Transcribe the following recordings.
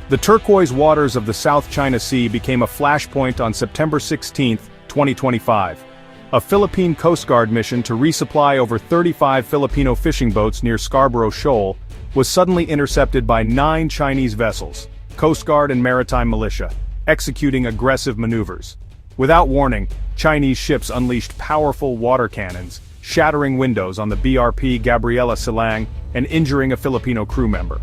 The turquoise waters of the South China Sea became a flashpoint on September 16, 2025. A Philippine Coast Guard mission to resupply over 35 Filipino fishing boats near Scarborough Shoal was suddenly intercepted by 9 Chinese vessels, Coast Guard and maritime militia, executing aggressive maneuvers. Without warning, Chinese ships unleashed powerful water cannons, shattering windows on the BRP Gabriela Silang and injuring a Filipino crew member.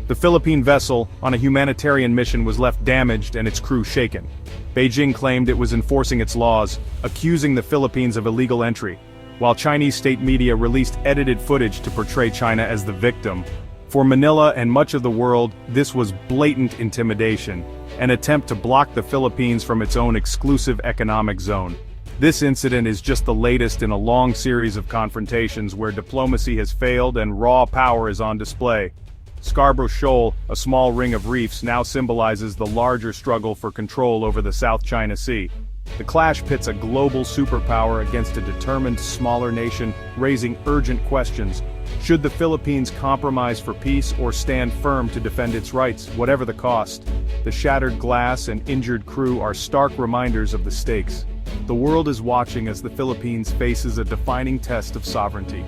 The Philippine vessel, on a humanitarian mission, was left damaged and its crew shaken. Beijing claimed it was enforcing its laws, accusing the Philippines of illegal entry, while Chinese state media released edited footage to portray China as the victim. For Manila and much of the world, this was blatant intimidation, an attempt to block the Philippines from its own exclusive economic zone. This incident is just the latest in a long series of confrontations where diplomacy has failed and raw power is on display. Scarborough Shoal, a small ring of reefs, now symbolizes the larger struggle for control over the South China Sea. The clash pits a global superpower against a determined smaller nation, raising urgent questions. Should the Philippines compromise for peace or stand firm to defend its rights, whatever the cost? The shattered glass and injured crew are stark reminders of the stakes. The world is watching as the Philippines faces a defining test of sovereignty.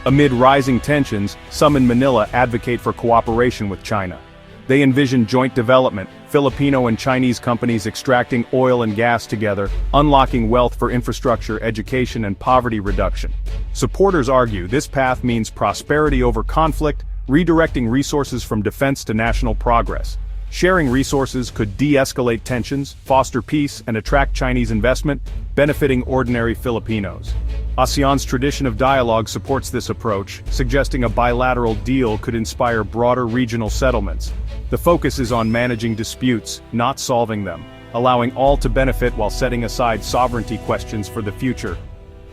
Amid rising tensions, some in Manila advocate for cooperation with China. They envision joint development, Filipino and Chinese companies extracting oil and gas together, unlocking wealth for infrastructure, education, and poverty reduction. Supporters argue this path means prosperity over conflict, redirecting resources from defense to national progress. Sharing resources could de-escalate tensions, foster peace, and attract Chinese investment, benefiting ordinary Filipinos. ASEAN's tradition of dialogue supports this approach, suggesting a bilateral deal could inspire broader regional settlements. The focus is on managing disputes, not solving them, allowing all to benefit while setting aside sovereignty questions for the future.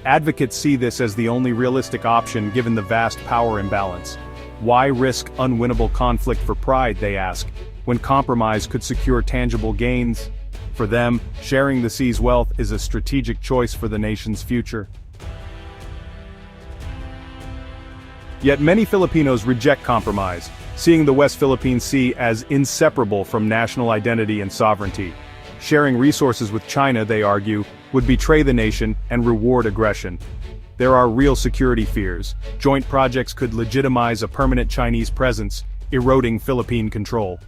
Advocates see this as the only realistic option given the vast power imbalance. Why risk unwinnable conflict for pride, they ask, when compromise could secure tangible gains? For them, sharing the sea's wealth is a strategic choice for the nation's future. Yet many Filipinos reject compromise, seeing the West Philippine Sea as inseparable from national identity and sovereignty. Sharing resources with China, they argue, would betray the nation and reward aggression. There are real security fears. Joint projects could legitimize a permanent Chinese presence, eroding Philippine control.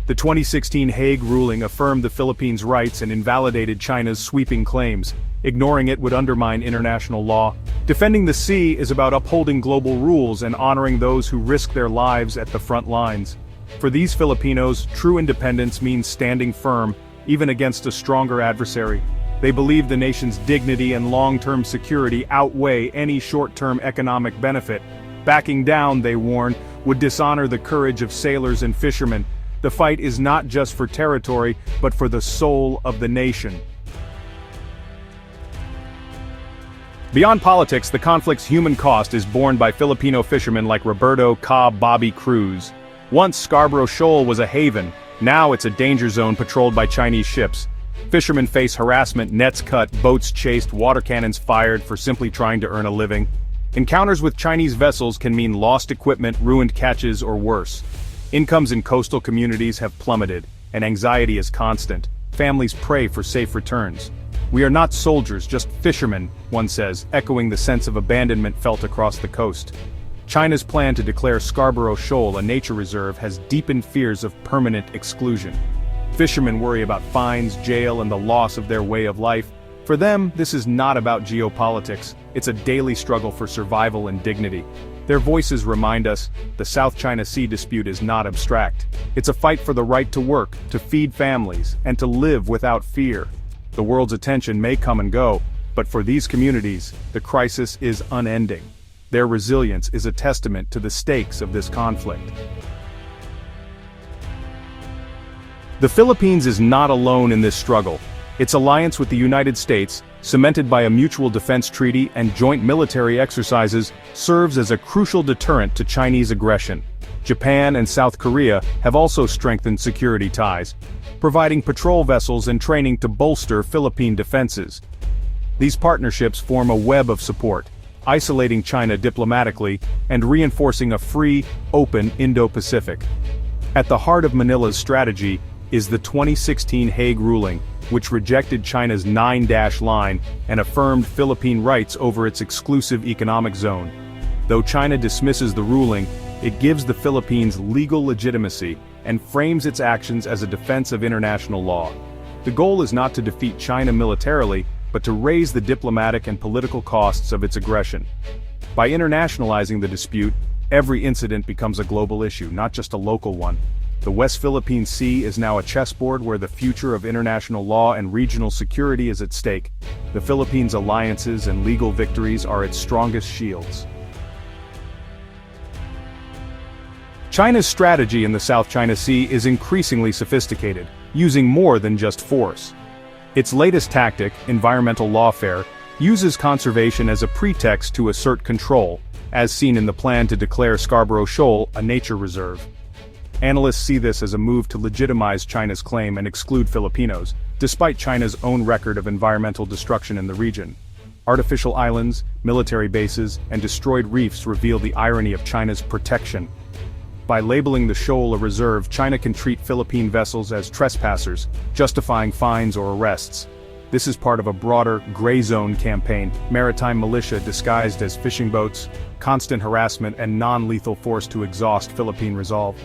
The 2016 Hague ruling affirmed the Philippines' rights and invalidated China's sweeping claims. Ignoring it would undermine international law. Defending the sea is about upholding global rules and honoring those who risk their lives at the front lines. For these Filipinos, true independence means standing firm, even against a stronger adversary. They believe the nation's dignity and long-term security outweigh any short-term economic benefit. Backing down, they warn, would dishonor the courage of sailors and fishermen. The fight is not just for territory, but for the soul of the nation. Beyond politics, the conflict's human cost is borne by Filipino fishermen like Roberto Bobby Cruz. Once Scarborough Shoal was a haven, now it's a danger zone patrolled by Chinese ships. Fishermen face harassment, nets cut, boats chased, water cannons fired for simply trying to earn a living. Encounters with Chinese vessels can mean lost equipment, ruined catches, or worse. Incomes in coastal communities have plummeted, and anxiety is constant. Families pray for safe returns. "We are not soldiers, just fishermen," one says, echoing the sense of abandonment felt across the coast. China's plan to declare Scarborough Shoal a nature reserve has deepened fears of permanent exclusion. Fishermen worry about fines, jail, and the loss of their way of life. For them, this is not about geopolitics, it's a daily struggle for survival and dignity. Their voices remind us, the South China Sea dispute is not abstract. It's a fight for the right to work, to feed families, and to live without fear. The world's attention may come and go, but for these communities, the crisis is unending. Their resilience is a testament to the stakes of this conflict. The Philippines is not alone in this struggle. Its alliance with the United States, cemented by a mutual defense treaty and joint military exercises, serves as a crucial deterrent to Chinese aggression. Japan and South Korea have also strengthened security ties, providing patrol vessels and training to bolster Philippine defenses. These partnerships form a web of support, isolating China diplomatically and reinforcing a free, open Indo-Pacific. At the heart of Manila's strategy is the 2016 Hague ruling, which rejected China's 9-dash line and affirmed Philippine rights over its exclusive economic zone. Though China dismisses the ruling, it gives the Philippines legal legitimacy and frames its actions as a defense of international law. The goal is not to defeat China militarily, but to raise the diplomatic and political costs of its aggression. By internationalizing the dispute, every incident becomes a global issue, not just a local one. The West Philippine Sea is now a chessboard where the future of international law and regional security is at stake. The Philippines' alliances and legal victories are its strongest shields. China's strategy in the South China Sea is increasingly sophisticated, using more than just force. Its latest tactic, environmental lawfare, uses conservation as a pretext to assert control, as seen in the plan to declare Scarborough Shoal a nature reserve. Analysts see this as a move to legitimize China's claim and exclude Filipinos, despite China's own record of environmental destruction in the region. Artificial islands, military bases, and destroyed reefs reveal the irony of China's protection. By labeling the shoal a reserve, China can treat Philippine vessels as trespassers, justifying fines or arrests. This is part of a broader gray zone campaign, maritime militia disguised as fishing boats, constant harassment and non-lethal force to exhaust Philippine resolve.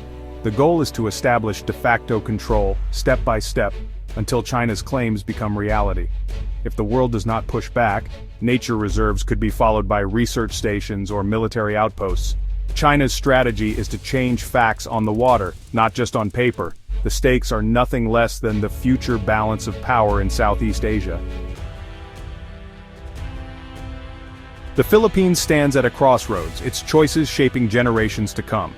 The goal is to establish de facto control, step by step, until China's claims become reality. If the world does not push back, nature reserves could be followed by research stations or military outposts. China's strategy is to change facts on the water, not just on paper. The stakes are nothing less than the future balance of power in Southeast Asia. The Philippines stands at a crossroads, its choices shaping generations to come.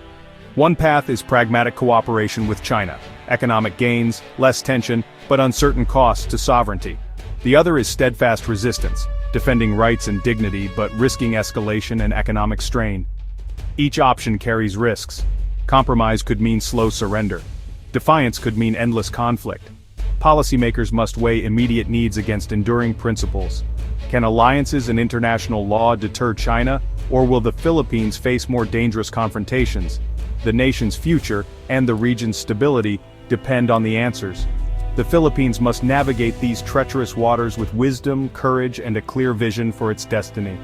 One path is pragmatic cooperation with China, economic gains, less tension, but uncertain costs to sovereignty. The other is steadfast resistance, defending rights and dignity but risking escalation and economic strain. Each option carries risks. Compromise could mean slow surrender. Defiance could mean endless conflict. Policymakers must weigh immediate needs against enduring principles. Can alliances and international law deter China, or will the Philippines face more dangerous confrontations? The nation's future, and the region's stability, depend on the answers. The Philippines must navigate these treacherous waters with wisdom, courage, and a clear vision for its destiny.